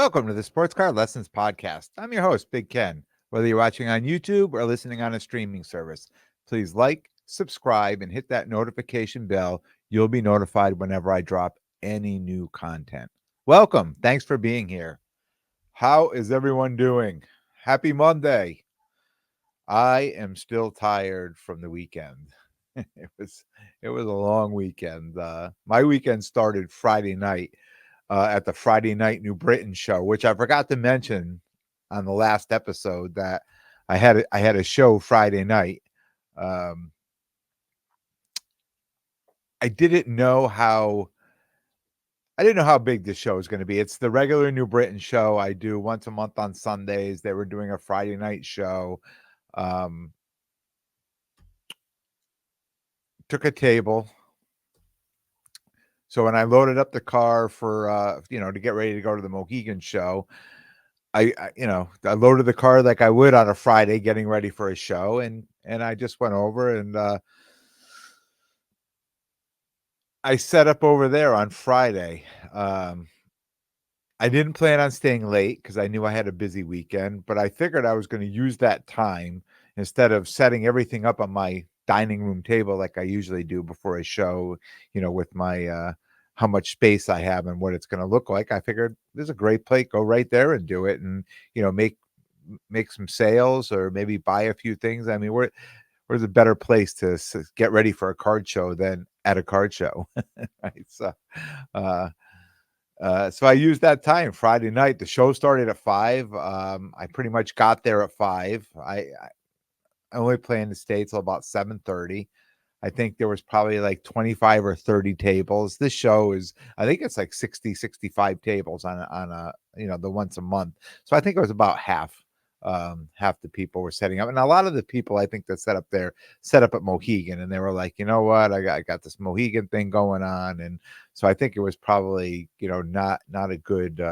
Welcome to the Sports Card Lessons Podcast. I'm your host, Big Ken. Whether you're watching on YouTube or listening on a streaming service, please like, subscribe, and hit that notification bell. You'll be notified whenever I drop any new content. Welcome. Thanks for being here. How is everyone doing? Happy Monday. I am still tired from the weekend. it was a long weekend. My weekend started Friday night. At the Friday Night New Britain show, which I forgot to mention on the last episode that I had a show Friday night. I didn't know how big this show is going to be. It's the regular New Britain show I do once a month on Sundays. They were doing a Friday night show. Took a table. So when I loaded up the car for to get ready to go to the Mohegan show, I loaded the car like I would on a Friday, getting ready for a show, and I just went over and I set up over there on Friday. I didn't plan on staying late because I knew I had a busy weekend, but I figured I was going to use that time instead of setting everything up on my dining room table like I usually do before a show, with my how much space I have and what it's going to look like. I figured there's a great plate, go right there and do it, and make some sales or maybe buy a few things. I mean, where's a better place to get ready for a card show than at a card show, right? So I used that time Friday night. The show started at 5. I pretty much got there at 5. I only planned to stay till about 7:30. I think there was probably like 25 or 30 tables. This show is, I think it's like 60, 65 tables on a the once a month. So I think it was about half the people were setting up. And a lot of the people I think that set up at Mohegan, and they were like, you know what, I got this Mohegan thing going on. And so I think it was probably, not a good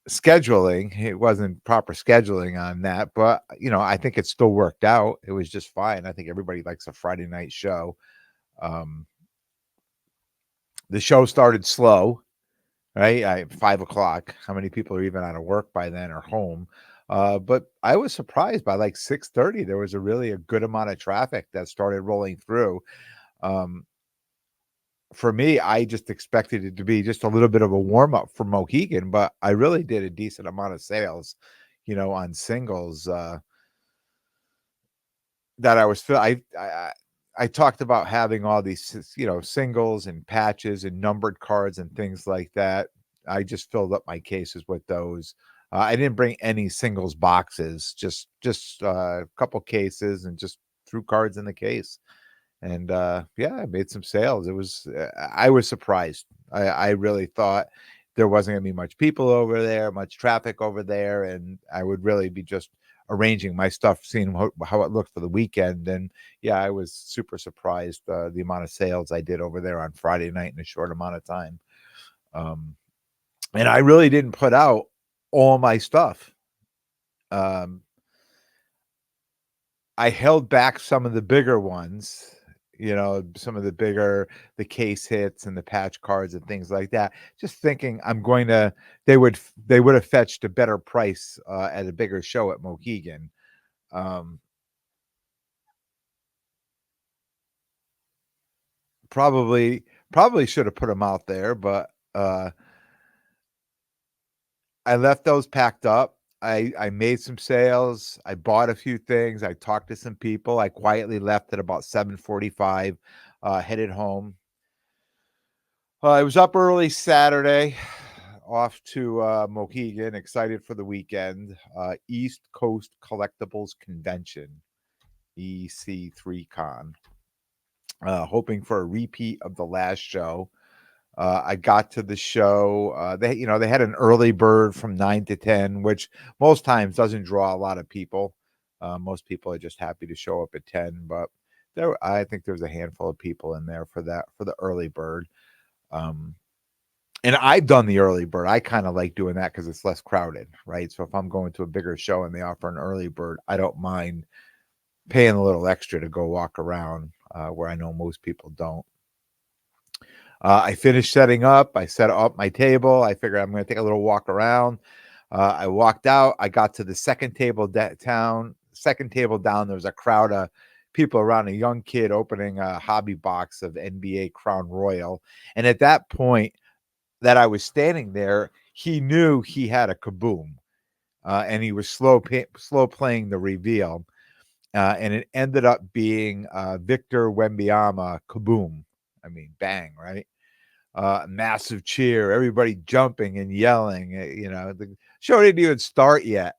scheduling. It wasn't proper scheduling on that, but I think it still worked out. It was just fine. I think everybody likes a Friday night show. The show started slow, right? 5:00. How many people are even out of work by then or home? But I was surprised by like 6:30. There was a good amount of traffic that started rolling through. For me, I just expected it to be just a little bit of a warm up for Mohegan, but I really did a decent amount of sales, on singles. That I was I talked about having all these, singles and patches and numbered cards and things like that. I just filled up my cases with those. I didn't bring any singles boxes, just a couple cases, and just threw cards in the case. And I made some sales. It was I was surprised. I really thought there wasn't gonna be much people over there, much traffic over there, and I would really be just arranging my stuff, seeing how it looked for the weekend. And I was super surprised the amount of sales I did over there on Friday night in a short amount of time. And I really didn't put out all my stuff. I held back some of the bigger ones, some of the case hits and the patch cards and things like that, just thinking they would have fetched a better price at a bigger show at Mohegan. Probably should have put them out there, but I left those packed up. I made some sales. I bought a few things. I talked to some people. I quietly left at about 7:45, headed home. I was up early Saturday, off to Mohegan, excited for the weekend. East Coast Collectibles Convention, EC3 Con. Hoping for a repeat of the last show. I got to the show. They had an early bird from 9 to 10, which most times doesn't draw a lot of people. Most people are just happy to show up at 10, but I think there was a handful of people in there for the early bird. And I've done the early bird. I kind of like doing that because it's less crowded, right? So if I'm going to a bigger show and they offer an early bird, I don't mind paying a little extra to go walk around where I know most people don't. I finished setting up. I set up my table. I figured I'm going to take a little walk around. I walked out. I got to the second table down. There was a crowd of people around, a young kid opening a hobby box of NBA Crown Royal. And at that point that I was standing there, he knew he had a Kaboom, and he was slow playing the reveal. And it ended up being Victor Wembyama Kaboom. I mean, bang, right? Massive cheer, everybody jumping and yelling. The show didn't even start yet.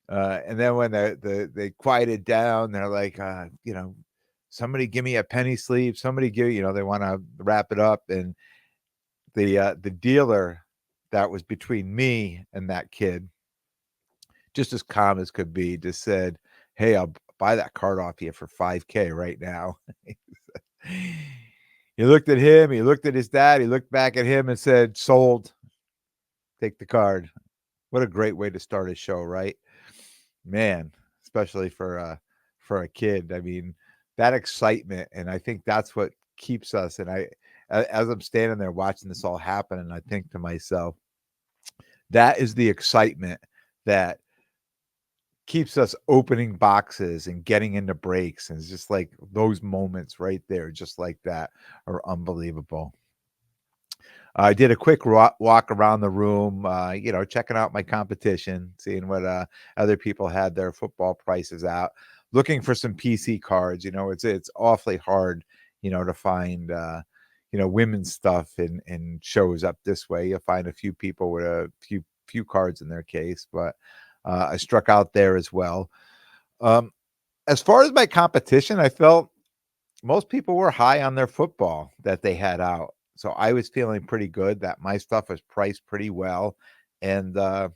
And then when they quieted down, they're like, somebody give me a penny sleeve. Somebody give, they want to wrap it up. And the dealer that was between me and that kid, just as calm as could be, just said, "Hey, I'll buy that card off you for $5K right now." He looked at him, he looked at his dad, he looked back at him and said, "Sold. Take the card." What a great way to start a show, right? Man, especially for a kid. I mean, that excitement, and I think that's what keeps us. And as I'm standing there watching this all happen, and I think to myself, that is the excitement that keeps us opening boxes and getting into breaks. And it's just like those moments right there, just like that, are unbelievable. I did a quick walk around the room, checking out my competition, seeing what other people had their football prices out, looking for some PC cards. It's awfully hard, to find women's stuff and shows up this way. You'll find a few people with a few cards in their case, but I struck out there as well. Um, as far as my competition, I felt most people were high on their football that they had out. So I was feeling pretty good that my stuff was priced pretty well. And, I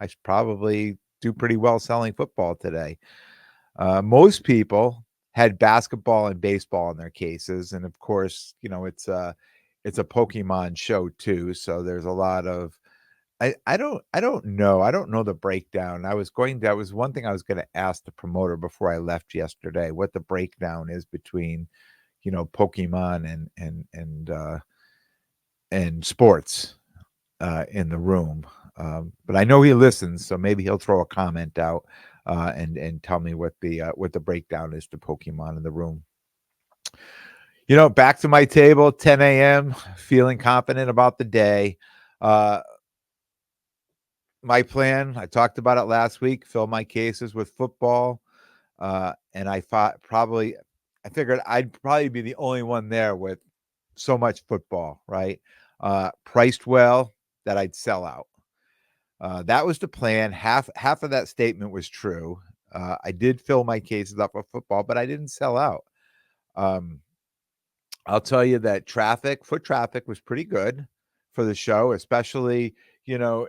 should probably do pretty well selling football today. Most people had basketball and baseball in their cases. And of course, it's a Pokemon show too. So there's a lot of, I don't know. I don't know the breakdown. That was one thing I was going to ask the promoter before I left yesterday, what the breakdown is between, Pokemon and sports in the room. But I know he listens, so maybe he'll throw a comment out and tell me what the breakdown is to Pokemon in the room. Back to my table, 10 a.m., feeling confident about the day. My plan, I talked about it last week, fill my cases with football. And I figured I'd probably be the only one there with so much football, right? Priced well, that I'd sell out. That was the plan. Half of that statement was true. I did fill my cases up with football, but I didn't sell out. I'll tell you that foot traffic was pretty good for the show, especially, you know,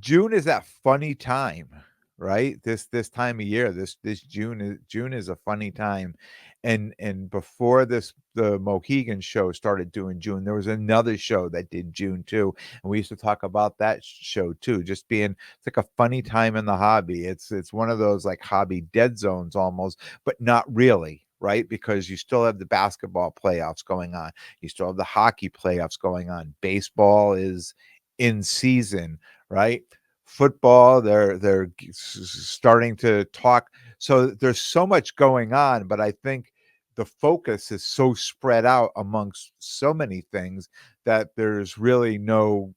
June is that funny time, right? This time of year, this June is a funny time. And before the Mohegan show started doing June, there was another show that did June too. And we used to talk about that show too, just being it's like a funny time in the hobby. It's one of those like hobby dead zones almost, but not really, right? Because you still have the basketball playoffs going on. You still have the hockey playoffs going on. Baseball is in season, right? Football, they're starting to talk. So there's so much going on, but I think the focus is so spread out amongst so many things that there's really no,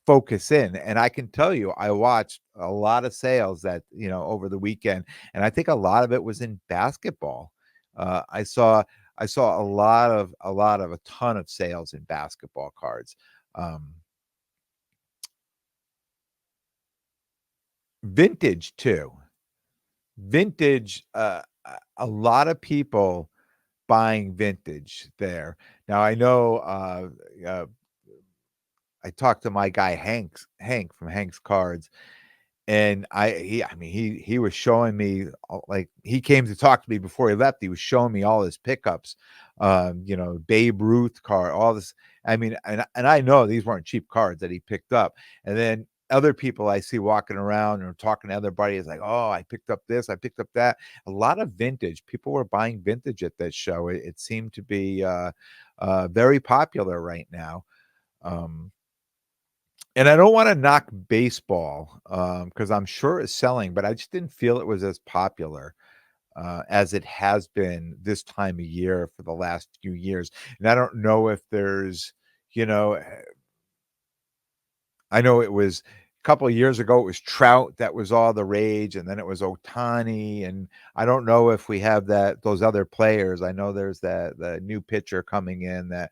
focus in. And I can tell you, I watched a lot of sales that, over the weekend, and I think a lot of it was in basketball. I saw a ton of sales in basketball cards. Um, Vintage too. Vintage, a lot of people buying vintage there. Now I know, uh, I talked to my guy Hank from Hank's Cards, and he was showing me, like, he came to talk to me before he left. He was showing me all his pickups, Babe Ruth card, all this. I mean, and I know these weren't cheap cards that he picked up. And then other people I see walking around or talking to other buddies like, "Oh, I picked up this, I picked up that." A lot of vintage. People were buying vintage at this show. It seemed to be very popular right now. Um, and I don't want to knock baseball because I'm sure it's selling, but I just didn't feel it was as popular as it has been this time of year for the last few years. And I don't know if there's, you know, I know it was a couple of years ago, it was Trout that was all the rage, and then it was Ohtani, and I don't know if we have those other players. I know there's the new pitcher coming in that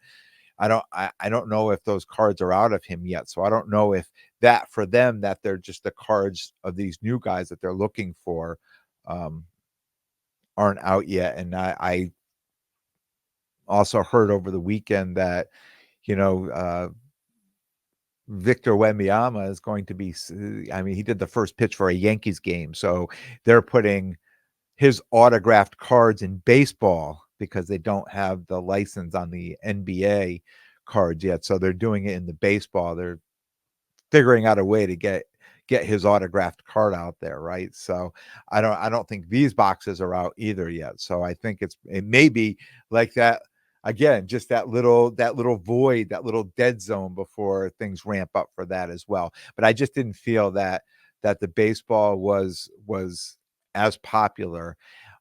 I don't know if those cards are out of him yet. So I don't know if that for them that they're just the cards of these new guys that they're looking for um, aren't out yet. And I also heard over the weekend that you know Victor Wembanyama is going to be. I mean, he did the first pitch for a Yankees game, so they're putting his autographed cards in baseball because they don't have the license on the NBA cards yet. So they're doing it in the baseball. They're figuring out a way to get his autographed card out there, right? So I don't think these boxes are out either yet. So I think it may be like that again, just that little void, that little dead zone before things ramp up for that as well. But I just didn't feel that the baseball was as popular.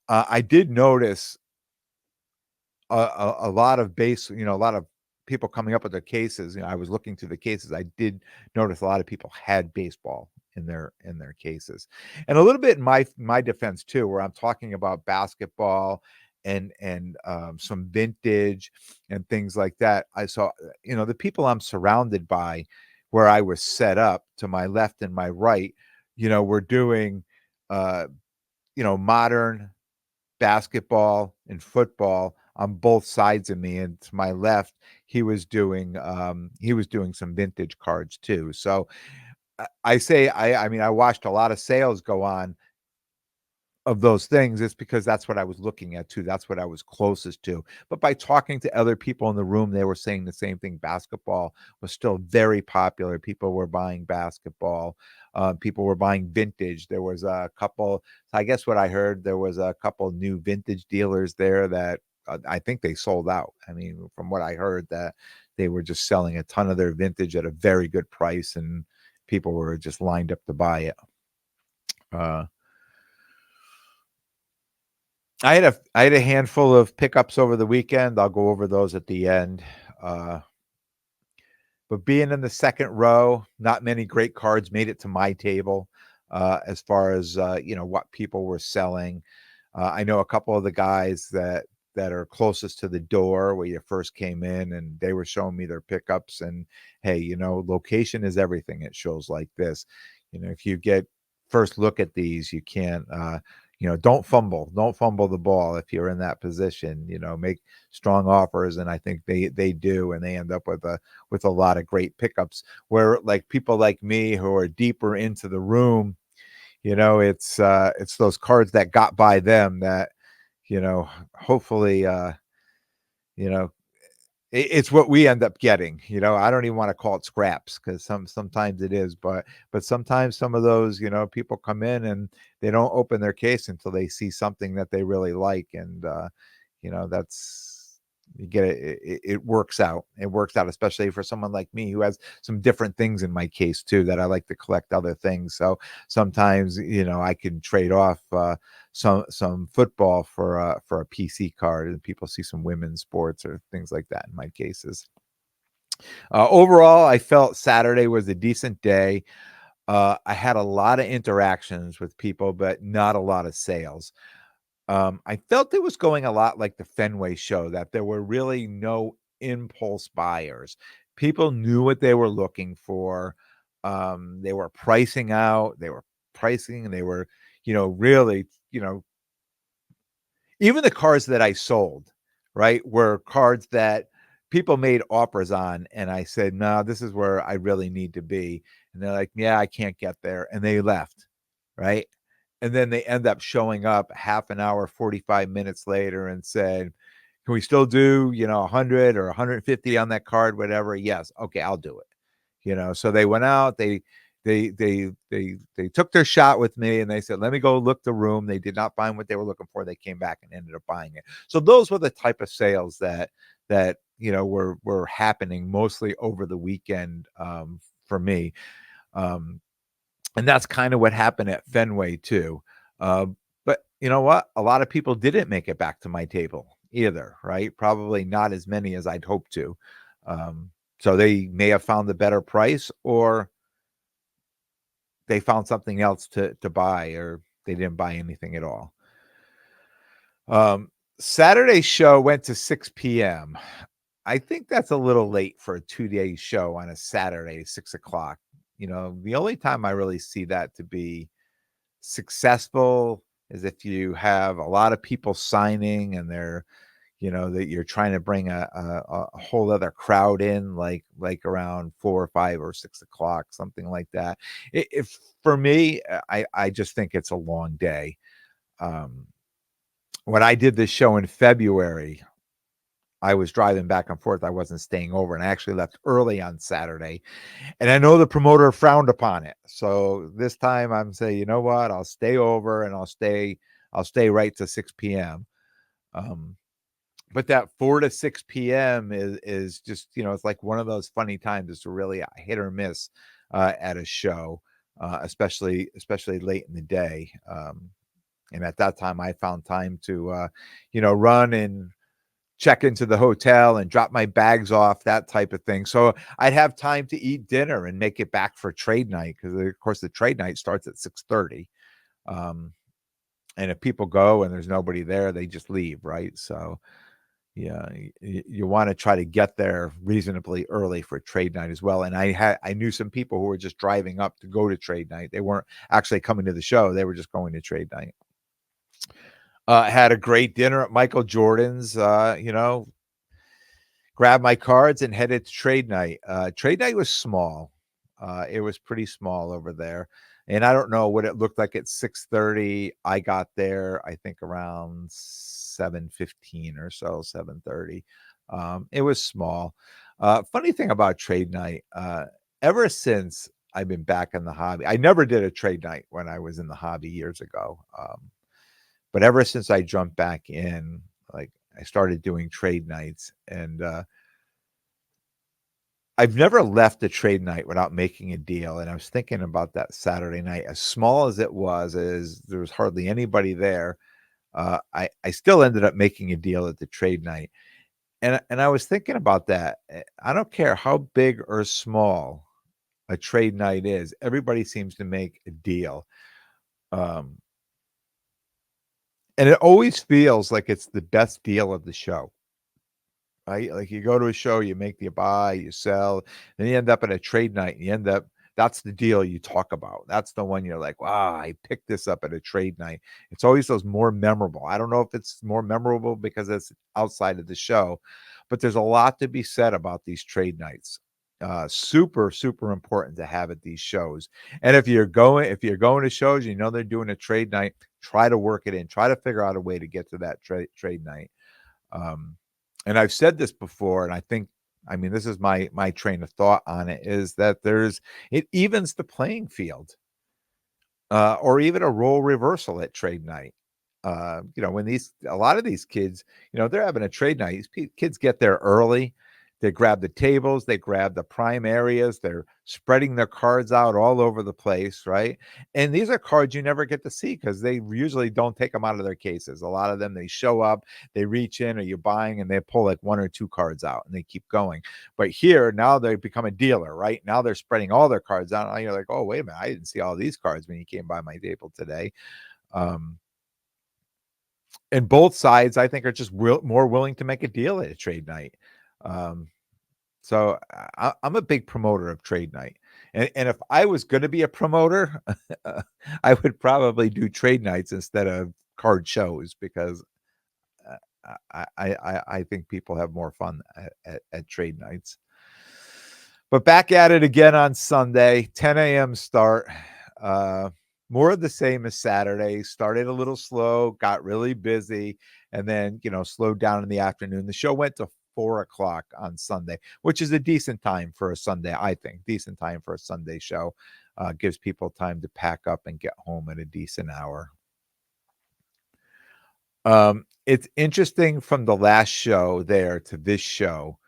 I did notice a lot of a lot of people coming up with their cases. I was looking through the cases. I did notice a lot of people had baseball in their cases, and a little bit in my defense too, where I'm talking about basketball and some vintage and things like that. I saw the people I'm surrounded by, where I was set up to my left and my right, were doing uh, modern basketball and football on both sides of me, and to my left he was doing some vintage cards too. So I mean I watched a lot of sales go on of those things. It's because that's what I was looking at too. That's what I was closest to. But by talking to other people in the room, they were saying the same thing. Basketball was still very popular. People were buying basketball. People were buying vintage. There was a couple. I guess what I heard, there was a couple new vintage dealers there that I think they sold out. I mean, from what I heard, that they were just selling a ton of their vintage at a very good price, and people were just lined up to buy it. Uh, I had a handful of pickups over the weekend. I'll go over those at the end. Uh, but being in the second row, not many great cards made it to my table as far as what people were selling. I know a couple of the guys that are closest to the door where you first came in, and they were showing me their pickups. And hey, location is everything at shows like this. If you get first look at these, you can't. Don't fumble the ball if you're in that position. Make strong offers, and I think they do, and they end up with a lot of great pickups. Where like people like me who are deeper into the room, it's those cards that got by them that hopefully you know it's what we end up getting. I don't even want to call it scraps, because sometimes it is, but sometimes some of those people come in and they don't open their case until they see something that they really like. And that's you get it works out, especially for someone like me who has some different things in my case too, that I like to collect other things. So sometimes I can trade off some football for a PC card, and people see some women's sports or things like that in my cases. Overall, I felt Saturday was a decent day. I had a lot of interactions with people, but not a lot of sales. I felt it was going a lot like the Fenway show, that there were really no impulse buyers. People knew what they were looking for. They were pricing out, they were pricing, and they were, really, even the cards that I sold, right, were cards that people made offers on, and I said, "No, this is where I really need to be." And they're like, "Yeah, I can't get there." And they left, right? And then they end up showing up half an hour, 45 minutes later and said, "Can we still do, 100 or 150 on that card, whatever?" "Yes." "Okay, I'll do it." So they went out, they they took their shot with me, and they said, let me go look the room. They did not find what they were looking for. They came back and ended up buying it. So those were the type of sales that were happening mostly over the weekend, for me. And that's kind of what happened at Fenway too. But you know what? A lot of people didn't make it back to my table either, right? Probably not as many as I'd hoped to. So they may have found the better price, or they found something else to buy, or they didn't buy anything at all. Saturday's show went to 6 p.m. I think that's a little late for a 2-day show on a Saturday, 6 o'clock. The only time I really see that to be successful is if you have a lot of people signing, and they're, that you're trying to bring a whole other crowd in, like around 4 or 5 or 6 o'clock, something like that. If for me, I just think it's a long day. When I did this show in February, I was driving back and forth. I wasn't staying over, and I actually left early on Saturday. And I know the promoter frowned upon it. So this time I'm saying, you know what? I'll stay over, and I'll stay right to 6 p.m. But that 4 to 6 p.m. is just, it's like one of those funny times. It's really a hit or miss at a show, especially late in the day. And at that time, I found time to, run and check into the hotel and drop my bags off, that type of thing. So I'd have time to eat dinner and make it back for trade night, because of course the trade night starts at 6:30. And if people go and there's nobody there, they just leave, right? So yeah, you want to try to get there reasonably early for trade night as well. And I knew some people who were just driving up to go to trade night. They weren't actually coming to the show. They were just going to trade night. Had a great dinner at Michael Jordan's, grabbed my cards and headed to trade night. Trade night was small. It was pretty small over there. And I don't know what it looked like at 6:30. I got there, I think, around 7:15 or so, 7:30. It was small. Funny thing about trade night, ever since I've been back in the hobby, I never did a trade night when I was in the hobby years ago. But ever since I jumped back in, like, I started doing trade nights, and I've never left a trade night without making a deal. And I was thinking about that Saturday night, as small as it was, as there was hardly anybody there. I still ended up making a deal at the trade night. And I was thinking about that. I don't care how big or small a trade night is, everybody seems to make a deal. And it always feels like it's the best deal of the show. Right? Like, you go to a show, you make the buy, you sell, then you end up at a trade night, and you end up, that's the deal you talk about. That's the one you're like, wow, I picked this up at a trade night. It's always those more memorable. I don't know if it's more memorable because it's outside of the show, but there's a lot to be said about these trade nights. Super, super important to have at these shows. And if you're going to shows, they're doing a trade night, try to work it in, try to figure out a way to get to that trade night. And I've said this before, and I mean, this is my train of thought on it, is that it evens the playing field, or even a role reversal at trade night. When a lot of these kids, they're having a trade night. These kids get there early. They grab the tables, they grab the prime areas, they're spreading their cards out all over the place, right? And these are cards you never get to see, because they usually don't take them out of their cases. A lot of them, they show up, they reach in, or you're buying, and they pull like 1 or 2 cards out, and they keep going. But here, now they become a dealer, right? Now they're spreading all their cards out, and you're like, oh, wait a minute, I didn't see all these cards when you came by my table today. And both sides, I think, are just more willing to make a deal at a trade night. So I'm a big promoter of trade night. And if I was going to be a promoter, I would probably do trade nights instead of card shows, because I think people have more fun at trade nights. But back at it again on Sunday, 10 a.m. start. More of the same as Saturday. Started a little slow, got really busy, and then, slowed down in the afternoon. The show went to 4 o'clock on Sunday, which is a decent time for a Sunday, I think. Decent time for a Sunday show. Gives people time to pack up and get home at a decent hour. It's interesting from the last show there to this show.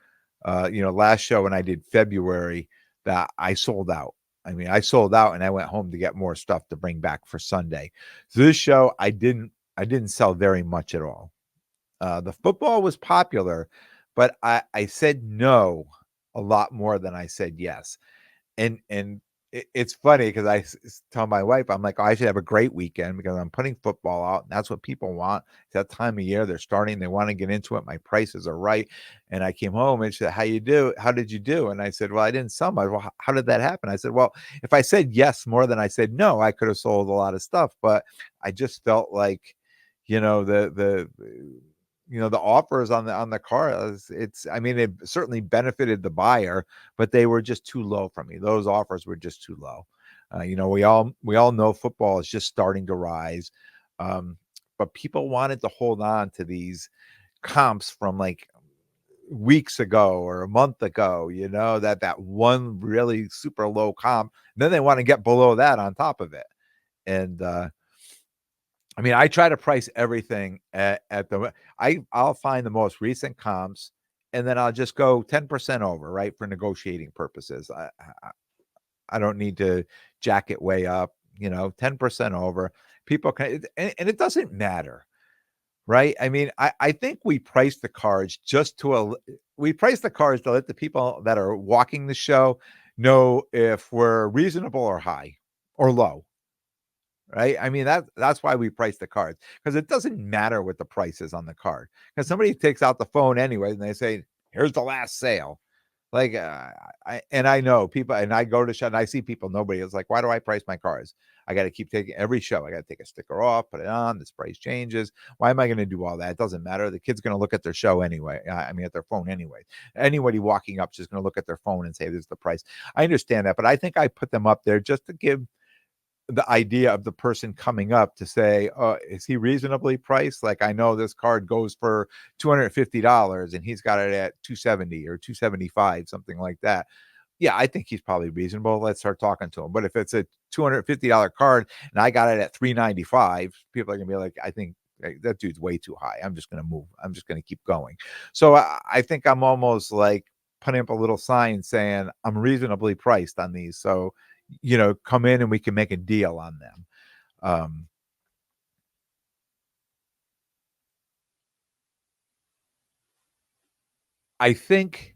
Last show when I did February, that I sold out. I mean, I sold out and I went home to get more stuff to bring back for Sunday. So this show, I didn't sell very much at all. The football was popular, but I said no a lot more than I said yes. And it's funny because tell my wife, I'm like, oh, I should have a great weekend because I'm putting football out, and that's what people want. It's that time of year, they're starting, they want to get into it. My prices are right. And I came home and she said, how did you do? And I said, well, I didn't sell much. Well, how did that happen? I said, well, if I said yes more than I said no, I could have sold a lot of stuff. But I just felt like, the offers on the cars, I mean, it certainly benefited the buyer, but they were just too low for me. Those offers were just too low. We all know football is just starting to rise. But people wanted to hold on to these comps from like weeks ago or a month ago, that one really super low comp. And then they want to get below that on top of it. And I mean, I try to price everything I'll find the most recent comps, and then I'll just go 10% over, right, for negotiating purposes. I don't need to jack it way up, 10% over. People can, and it doesn't matter, right? I mean, I think we price the cards we price the cards to let the people that are walking the show know if we're reasonable or high or low. Right? I mean, that's why we price the cards, because it doesn't matter what the price is on the card. Because somebody takes out the phone anyway and they say, "Here's the last sale." Like, I know people, and I go to show and I see people. Nobody is like, "Why do I price my cards? I got to keep taking every show. I got to take a sticker off, put it on. This price changes. Why am I going to do all that? It doesn't matter. The kid's going to look at their show anyway. I mean, at their phone anyway. Anybody walking up is just going to look at their phone and say, "This is the price." I understand that, but I think I put them up there just to give the idea of the person coming up to say, is he reasonably priced? Like, I know this card goes for $250 and he's got it at 270 or 275, something like that. Yeah, I think he's probably reasonable. Let's start talking to him. But if it's a $250 card and I got it at 395, people are gonna be like, I think that dude's way too high. I'm just gonna move. I'm just gonna keep going. So I think I'm almost like putting up a little sign saying I'm reasonably priced on these. So come in and we can make a deal on them. I think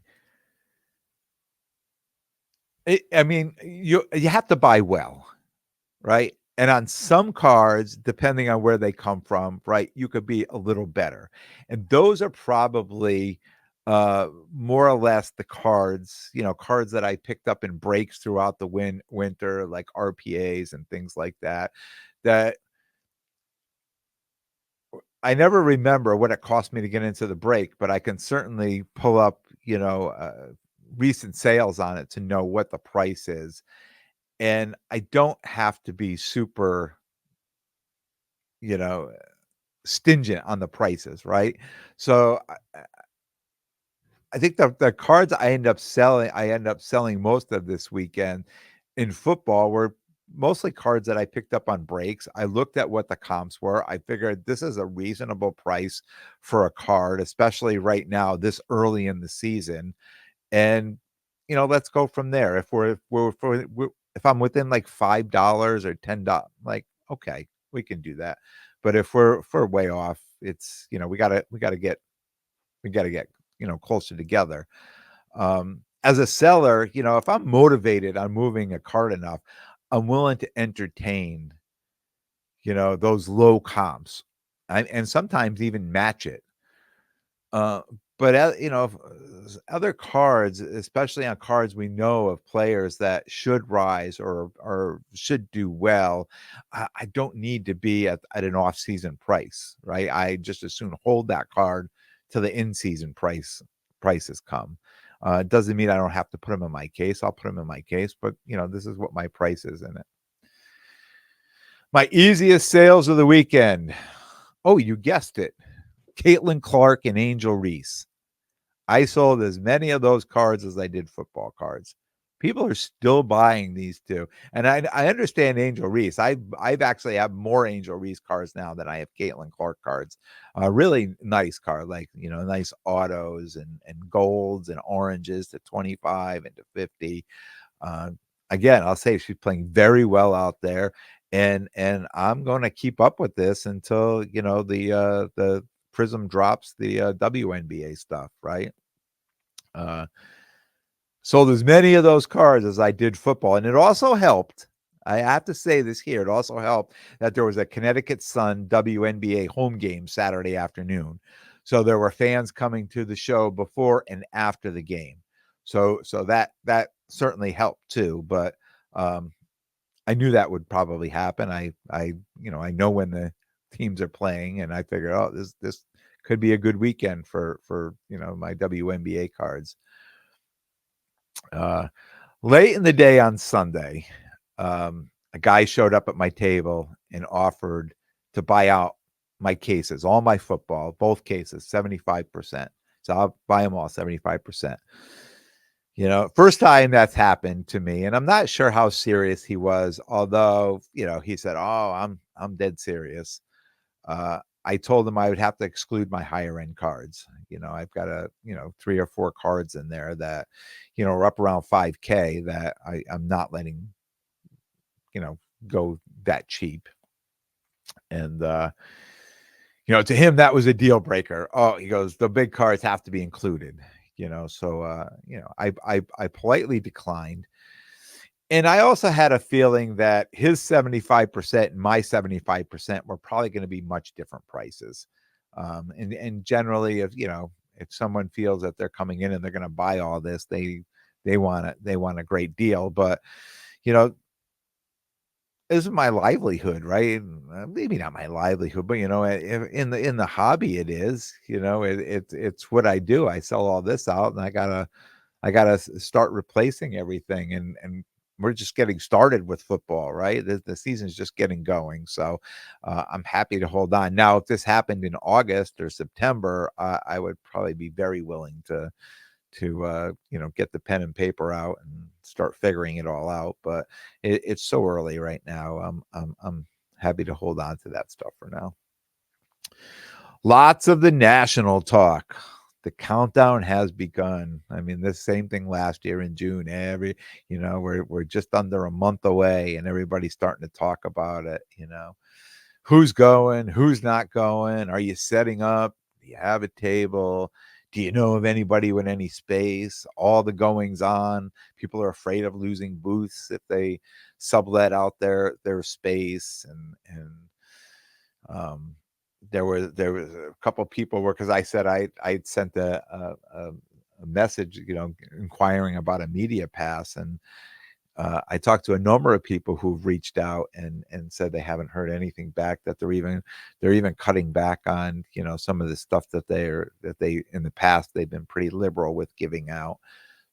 I mean, you have to buy well, right? And on some cards, depending on where they come from, right, you could be a little better. And those are probably more or less the cards, cards that I picked up in breaks throughout the winter, like RPAs and things like that. That I never remember what it cost me to get into the break, but I can certainly pull up, recent sales on it to know what the price is. And I don't have to be super, you know, stingent on the prices, right? So I think the cards I end up selling most of this weekend in football were mostly cards that I picked up on breaks. I looked at what the comps were. I figured this is a reasonable price for a card, especially right now, this early in the season. And let's go from there. If I'm within like $5 or $10, like, okay, we can do that. But if we're way off, it's we gotta get closer together. As a seller, if I'm motivated on moving a card enough, I'm willing to entertain, those low comps, and sometimes even match it. Uh, but other cards, especially on cards we know of players that should rise or should do well, I don't need to be at an off-season price, right? I just as soon hold that card till the in-season prices come. It doesn't mean I don't have to put them in my case. I'll put them in my case, but this is what my price is in it. My easiest sales of the weekend. Oh, you guessed it. Caitlin Clark and Angel Reese. I sold as many of those cards as I did football cards. People are still buying these too, and I understand Angel Reese. I've actually have more Angel Reese cards now than I have Caitlin Clark cards. Really nice card, like nice autos and golds and oranges to 25 and to 50. Uh, Again, I'll say she's playing very well out there, and I'm going to keep up with this until the Prism drops the WNBA stuff, right? Uh, Sold as many of those cards as I did football, and it also helped. I have to say this here. It also helped that there was a Connecticut Sun WNBA home game Saturday afternoon, so there were fans coming to the show before and after the game. So that certainly helped too. But um, I knew that would probably happen. I know when the teams are playing, and I figured, oh, this could be a good weekend for my WNBA cards. Uh, Late in the day on Sunday, a guy showed up at my table and offered to buy out my cases, all my football, both cases, 75%. So I'll buy them all 75%. First time that's happened to me, and I'm not sure how serious he was, although, he said, "Oh, I'm dead serious." I told him I would have to exclude my higher end cards. I've got three or four cards in there that, are up around 5K that I'm not letting, go that cheap. And, to him, that was a deal breaker. Oh, he goes, the big cards have to be included, so, I politely declined. And I also had a feeling that his 75% and my 75% were probably going to be much different prices. And generally, if someone feels that they're coming in and they're going to buy all this, they want a great deal. But you know, this is my livelihood, right? Maybe not my livelihood, but in the hobby, it is. It's what I do. I sell all this out, and I gotta start replacing everything, and we're just getting started with football, right? The season's just getting going, so I'm happy to hold on. Now, if this happened in August or September, I would probably be very willing to get the pen and paper out and start figuring it all out. But it's so early right now. I'm happy to hold on to that stuff for now. Lots of the national talk. The countdown has begun. I mean, the same thing last year in June. We're just under a month away, and everybody's starting to talk about it. Who's going? Who's not going? Are you setting up? Do you have a table? Do you know of anybody with any space? All the goings on. People are afraid of losing booths if they sublet out their space, and there was a couple of people where, because I said I'd sent a message, inquiring about a media pass, and I talked to a number of people who've reached out and said they haven't heard anything back, that they're even cutting back on some of the stuff that they in the past they've been pretty liberal with giving out.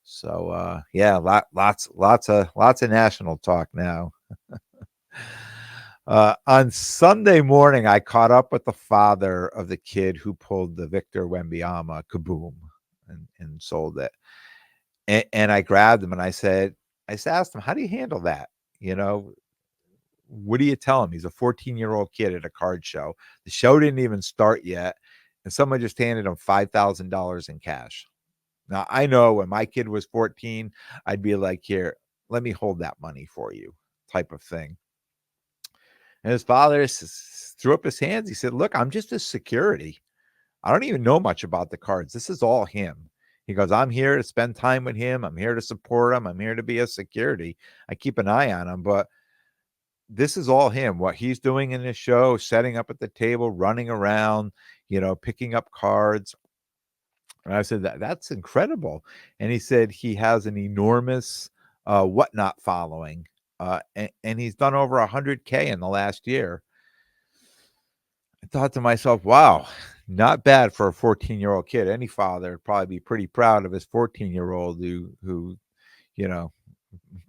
So yeah, lots of national talk now. On Sunday morning, I caught up with the father of the kid who pulled the Victor Wembanyama Kaboom and sold it. And I grabbed him and I asked him, how do you handle that? What do you tell him? He's a 14-year-old kid at a card show. The show didn't even start yet, and someone just handed him $5,000 in cash. Now, I know when my kid was 14, I'd be like, here, let me hold that money for you, type of thing. And his father threw up his hands. He said, look, I'm just a security. I don't even know much about the cards. This is all him. He goes, I'm here to spend time with him. I'm here to support him. I'm here to be a security. I keep an eye on him, but this is all him. What he's doing in this show, setting up at the table, running around, picking up cards. And I said, that's incredible. And he said he has an enormous whatnot following. And he's done over 100K in the last year. I thought to myself, wow, not bad for a 14-year-old kid. Any father would probably be pretty proud of his 14-year-old who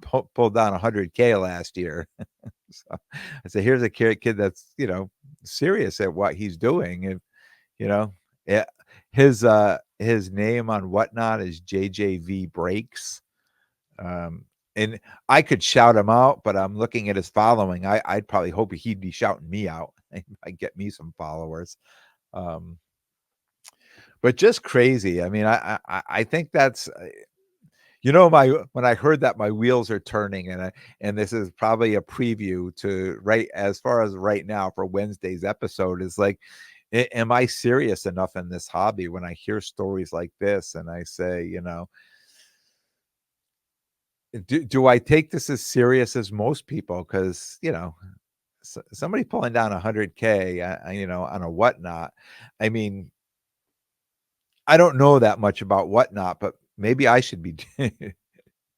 pulled down 100K last year. So I said, here's a kid that's, serious at what he's doing. And, yeah, his his name on Whatnot is JJV Breaks. And I could shout him out, but I'm looking at his following. I'd probably hope he'd be shouting me out. I'd get me some followers. But just crazy. I mean, I think that's, when I heard that, my wheels are turning, and this is probably a preview to right as far as right now for Wednesday's episode is like, am I serious enough in this hobby when I hear stories like this and I say, do I take this as serious as most people? Because, somebody pulling down 100K, on a Whatnot. I mean, I don't know that much about Whatnot, but maybe I should be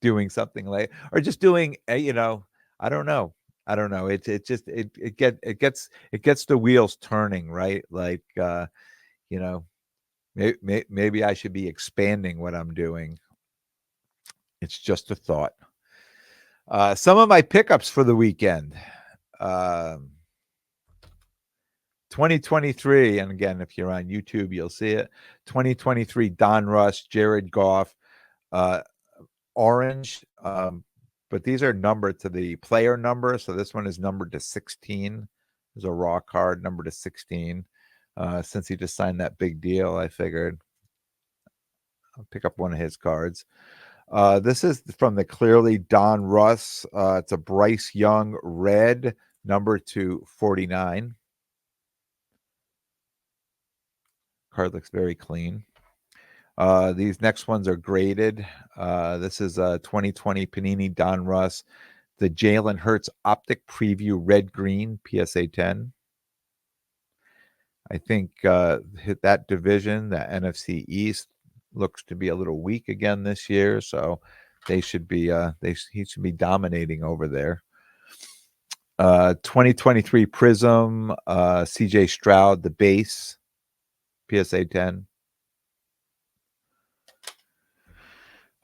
doing something like, or just doing, I don't know. I don't know. It just, it gets the wheels turning, right? Like, maybe I should be expanding what I'm doing. It's just a thought. Some of my pickups for the weekend. 2023, and again, if you're on YouTube, you'll see it. 2023 Don Russ, Jared Goff, orange, but these are numbered to the player number. So this one is numbered to 16. There's a raw card numbered to 16. Since he just signed that big deal, I figured I'll pick up one of his cards. This is from the Clearly Don Russ. It's a Bryce Young red, number to 49. Card looks very clean. These next ones are graded. This is a 2020 Panini Don Russ, the Jalen Hurts Optic Preview Red Green PSA 10. I think hit that division, the NFC East, looks to be a little weak again this year, so they should be he should be dominating over there. 2023 Prism, CJ Stroud, the base, PSA 10.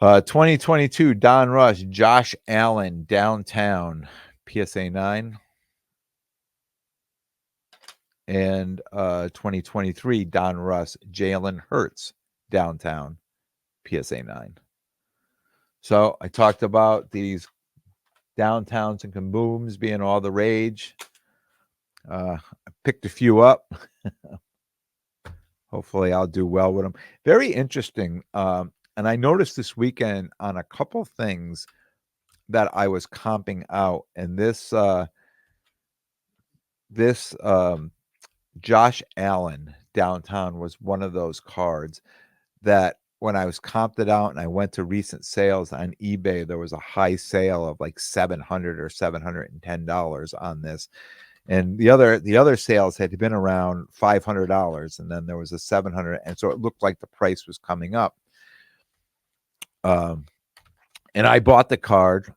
2022 Don Rush, Josh Allen, downtown, PSA 9. And 2023 Don Russ, Jalen Hurts, downtown, PSA 9. So I talked about these downtowns and kabooms being all the rage. I picked a few up. Hopefully I'll do well with them. Very interesting. And I noticed this weekend on a couple things that I was comping out, and this Josh Allen downtown was one of those cards that when I was comped it out and I went to recent sales on eBay, there was a high sale of like $700 or $710 on this. And the other sales had been around $500, and then there was a $700, and so it looked like the price was coming up. And I bought the card.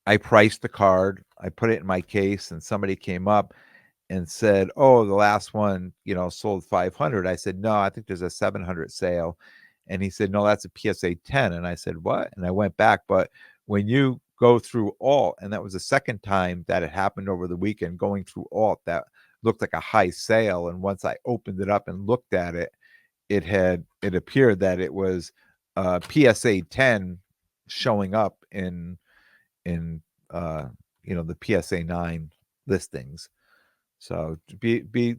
I priced the card. I put it in my case, and somebody came up and said, "Oh, the last one, sold 500." I said, "No, I think there's a 700 sale." And he said, "No, that's a PSA 10." And I said, "What?" And I went back, but when you go through alt, and that was the second time that it happened over the weekend, going through alt, that looked like a high sale. And once I opened it up and looked at it, it appeared that it was PSA 10 showing up in the PSA 9 listings. So be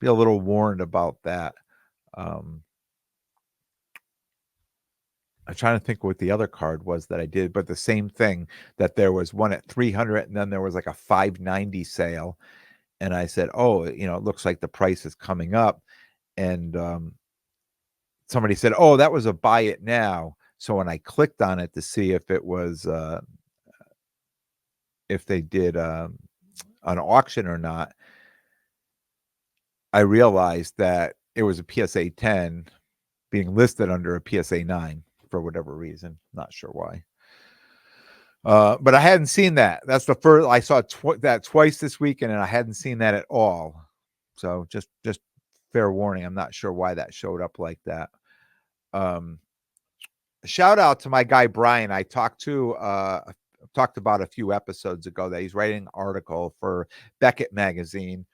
a little warned about that. I'm trying to think what the other card was that I did, but the same thing, that there was one at 300 and then there was like a 590 sale. And I said, "Oh, it looks like the price is coming up." And somebody said, "Oh, that was a buy it now." So when I clicked on it to see if it was, if they did an auction or not, I realized that it was a PSA 10 being listed under a PSA 9 for whatever reason. Not sure why. But I hadn't seen that. That's the first I saw that twice this weekend, and I hadn't seen that at all. So just fair warning. I'm not sure why that showed up like that. Shout out to my guy Brian. I talked about a few episodes ago that he's writing an article for Beckett magazine.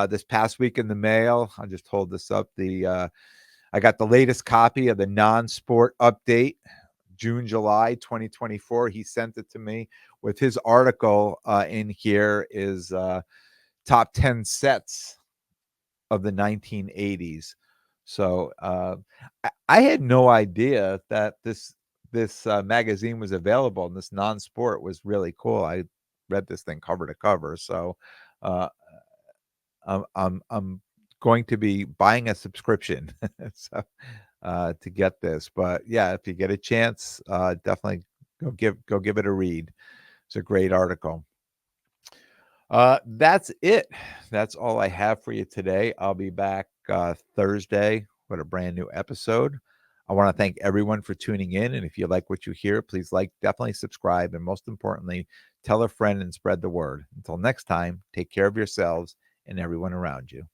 This past week in the mail, I'll just hold this up. I got the latest copy of the non-sport update, June, July 2024. He sent it to me with his article in here is top 10 sets of the 1980s. So I had no idea that this magazine was available, and this non-sport was really cool. I read this thing cover to cover. So uh, I'm going to be buying a subscription so, to get this. But yeah, if you get a chance, definitely go give it a read. It's a great article. That's it. That's all I have for you today. I'll be back Thursday with a brand new episode. I want to thank everyone for tuning in. And if you like what you hear, please definitely subscribe. And most importantly, tell a friend and spread the word. Until next time, take care of yourselves and everyone around you.